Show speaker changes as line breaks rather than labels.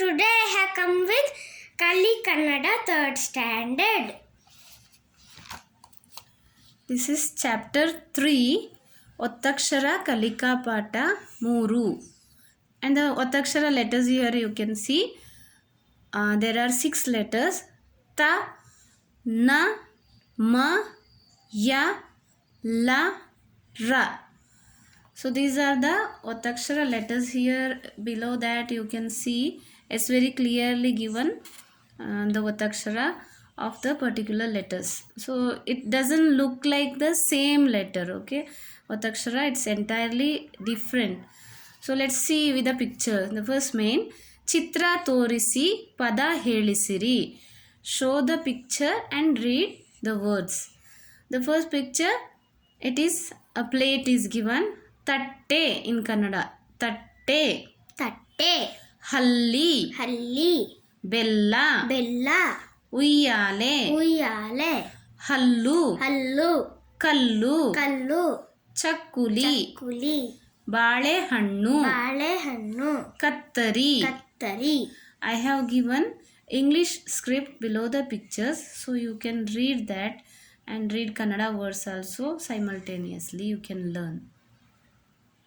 today I have come with Kali Kannada 3rd standard.
This is chapter 3, Ottakshara Kalika Pata 3. And the Ottakshara letters here you can see there are 6 letters: Ta, Na, Ma, Ya, La, Ra. So these are the Ottakshara letters. Here below that you can see it's very clearly given the Ottakshara of the particular letters. So it doesn't look like the same letter, okay? Ottakshara, it's entirely different. So let's see with the picture. The first main, Chitra Torisi Pada Helisiri. Show the picture and read the words. The first picture, it is a plate is given. Tatte in Kannada. Tatte.
Tatte,
Halli.
Halli,
Bella.
Bella,
Uyyale.
Uyyale,
Hallu.
Hallu,
Kallu.
Kallu,
Chakkuli.
Kuli,
ಬಾಳೆಹಣ್ಣು.
Balehannu,
ಕತ್ತರಿ.
Kattari.
I have given English script below the pictures, so you can read that and read Kannada words also simultaneously. You can learn.